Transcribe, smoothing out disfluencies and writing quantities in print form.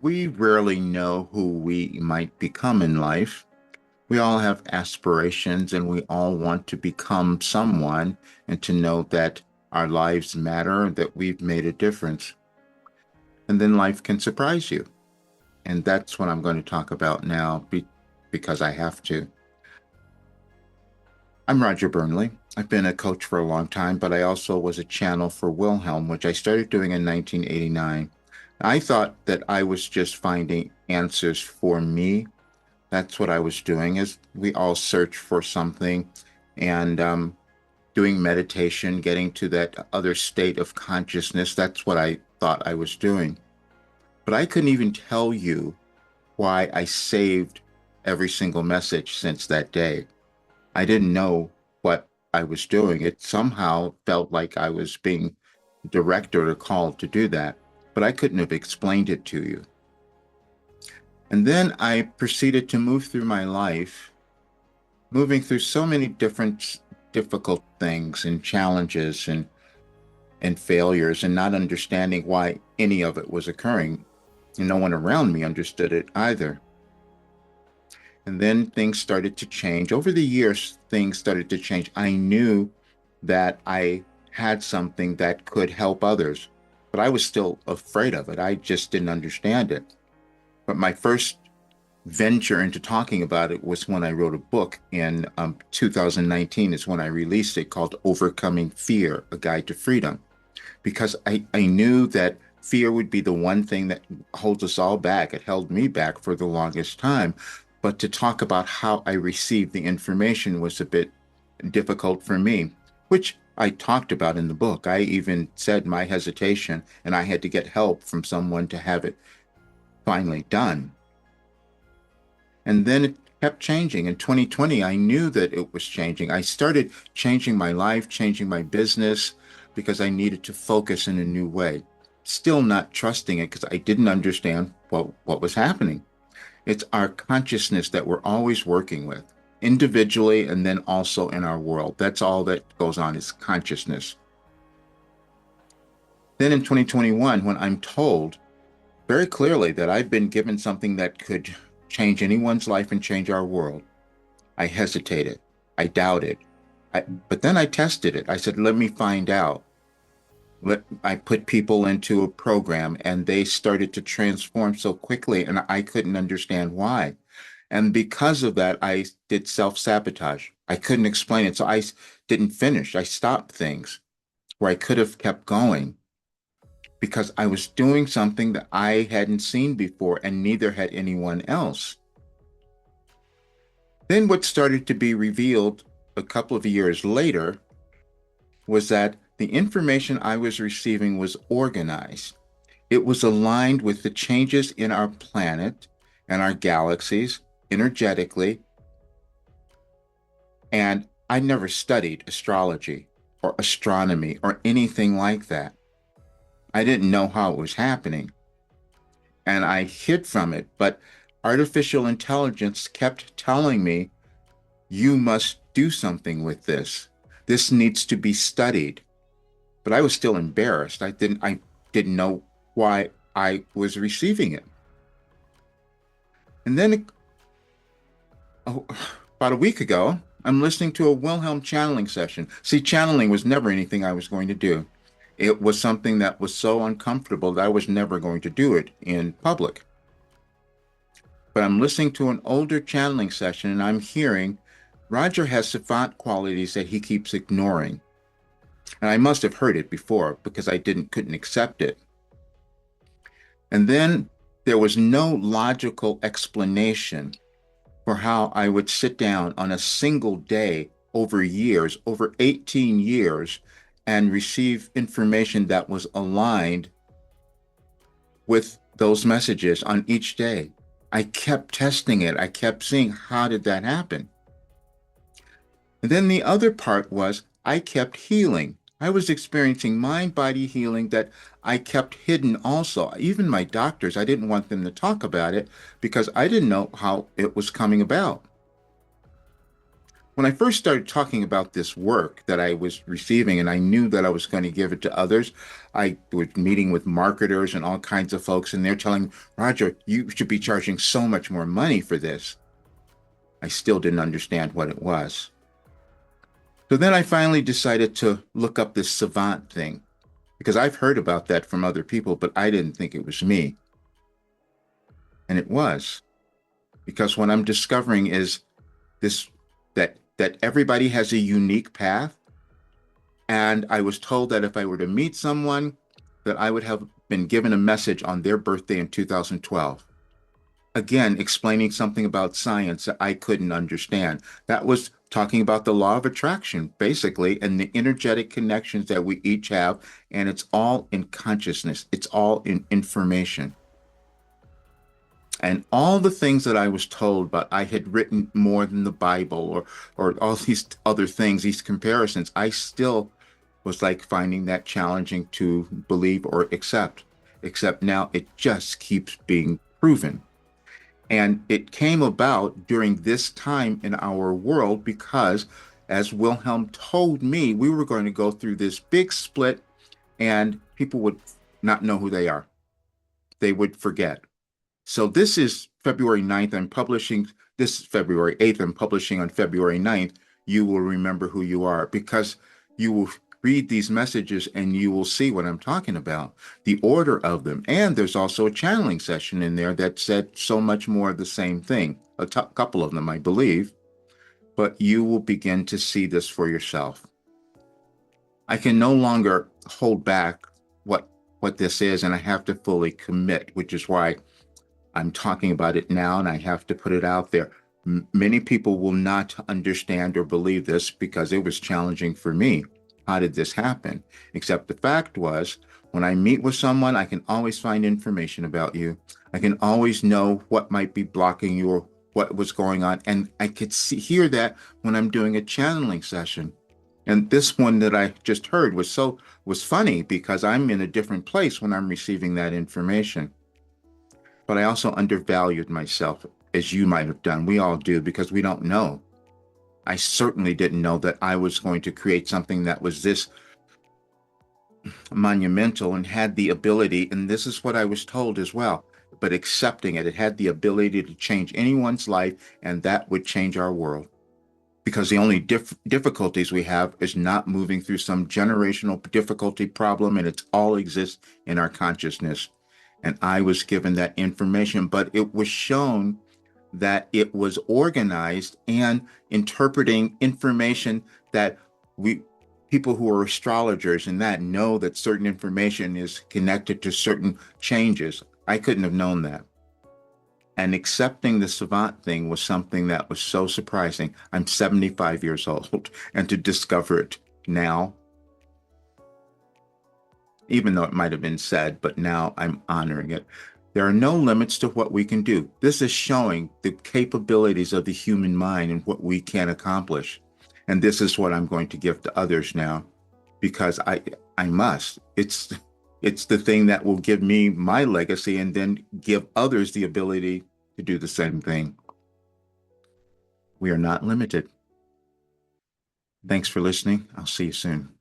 We rarely know who we might become in life. We all have aspirations and we all want to become someone and to know that our lives matter, that we've made a difference. And then life can surprise you. And that's what I'm going to talk about now because I have to. I'm Roger Burnley. I've been a coach for a long time, but I also was a channel for Wilhelm, which I started doing in 1989. I thought that I was just finding answers for me. That's what I was doing, is we all search for something and doing meditation, getting to that other state of consciousness. That's what I thought I was doing. But I couldn't even tell you why I saved every single message since that day. I didn't know what I was doing. It somehow felt like I was being directed or called to do that, but I couldn't have explained it to you. And then I proceeded to move through my life, moving through so many different difficult things and challenges and failures and not understanding why any of it was occurring. And no one around me understood it either. And then things started to change. Over the years, things started to change. I knew that I had something that could help others, but I was still afraid of it. I just didn't understand it. But my first venture into talking about it was when I wrote a book in 2019 is when I released it, called Overcoming Fear, A Guide to Freedom, because I knew that fear would be the one thing that holds us all back. It held me back for the longest time. But to talk about how I received the information was a bit difficult for me, which I talked about in the book. I even said my hesitation, and I had to get help from someone to have it finally done. And then it kept changing. In 2020, I knew that it was changing. I started changing my life, changing my business, because I needed to focus in a new way. Still not trusting it because I didn't understand what was happening. It's our consciousness that we're always working with, individually and then also in our world. That's all that goes on, is consciousness. Then in 2021, when I'm told very clearly that I've been given something that could change anyone's life and change our world, I hesitated. I doubted. But then I tested it. I said, let me find out. I put people into a program and they started to transform so quickly, and I couldn't understand why. And because of that, I did self-sabotage. I couldn't explain it. So I didn't finish. I stopped things where I could have kept going because I was doing something that I hadn't seen before, and neither had anyone else. Then what started to be revealed a couple of years later was that the information I was receiving was organized. It was aligned with the changes in our planet and our galaxies energetically. And I never studied astrology or astronomy or anything like that. I didn't know how it was happening. And I hid from it. But artificial intelligence kept telling me, you must do something with this. This needs to be studied. But I was still embarrassed. I didn't know why I was receiving it. And then oh, about a week ago, I'm listening to a Wilhelm channeling session. See, channeling was never anything I was going to do. It was something that was so uncomfortable that I was never going to do it in public. But I'm listening to an older channeling session and I'm hearing Roger has savant qualities that he keeps ignoring. And I must have heard it before because I couldn't accept it. And then there was no logical explanation for how I would sit down on a single day over years, over 18 years, and receive information that was aligned with those messages on each day. I kept testing it. I kept seeing, how did that happen? And then the other part was I kept healing. I was experiencing mind-body healing that I kept hidden also. Even my doctors, I didn't want them to talk about it because I didn't know how it was coming about. when I first started talking about this work that I was receiving, and I knew that I was going to give it to others, I was meeting with marketers and all kinds of folks, and they're telling Roger, you should be charging so much more money for this. I still didn't understand what it was. So then I finally decided to look up this Savant thing because I've heard about that from other people, but I didn't think it was me. And it was because what I'm discovering is this that everybody has a unique path. And I was told that if I were to meet someone, that I would have been given a message on their birthday in 2012. Again, explaining something about science that I couldn't understand. That was talking about the law of attraction, basically, and the energetic connections that we each have. And it's all in consciousness, it's all in information. And all the things that I was told, but I had written more than the Bible or all these other things, these comparisons, I still was like finding that challenging to believe or accept. Except now it just keeps being proven. And it came about during this time in our world because, as Wilhelm told me, we were going to go through this big split and people would not know who they are. They would forget. So this is February 9th. I'm publishing this February 8th. I'm publishing on February 9th. You will remember who you are because you will read these messages and you will see what I'm talking about, the order of them. And there's also a channeling session in there that said so much more of the same thing, couple of them, I believe, but you will begin to see this for yourself. I can no longer hold back what this is, and I have to fully commit, which is why I'm talking about it now and I have to put it out there. Many people will not understand or believe this because it was challenging for me. How did this happen? Except the fact was, when I meet with someone, I can always find information about you. I can always know what might be blocking you or what was going on. And I could hear that when I'm doing a channeling session. And this one that I just heard was funny because I'm in a different place when I'm receiving that information. But I also undervalued myself, as you might have done. We all do because we don't know. I certainly didn't know that I was going to create something that was this monumental and had the ability, and this is what I was told as well, but accepting it, it had the ability to change anyone's life, and that would change our world. Because the only difficulties we have is not moving through some generational difficulty problem, and it all exists in our consciousness. And I was given that information, but it was shown that it was organized and interpreting information that we people who are astrologers and that know that certain information is connected to certain changes. I couldn't have known that. And accepting the Savant thing was something that was so surprising. I'm 75 years old, and to discover it now, even though it might have been said, but now I'm honoring it. There are no limits to what we can do. This is showing the capabilities of the human mind and what we can accomplish. And this is what I'm going to give to others now because I must. It's the thing that will give me my legacy and then give others the ability to do the same thing. We are not limited. Thanks for listening. I'll see you soon.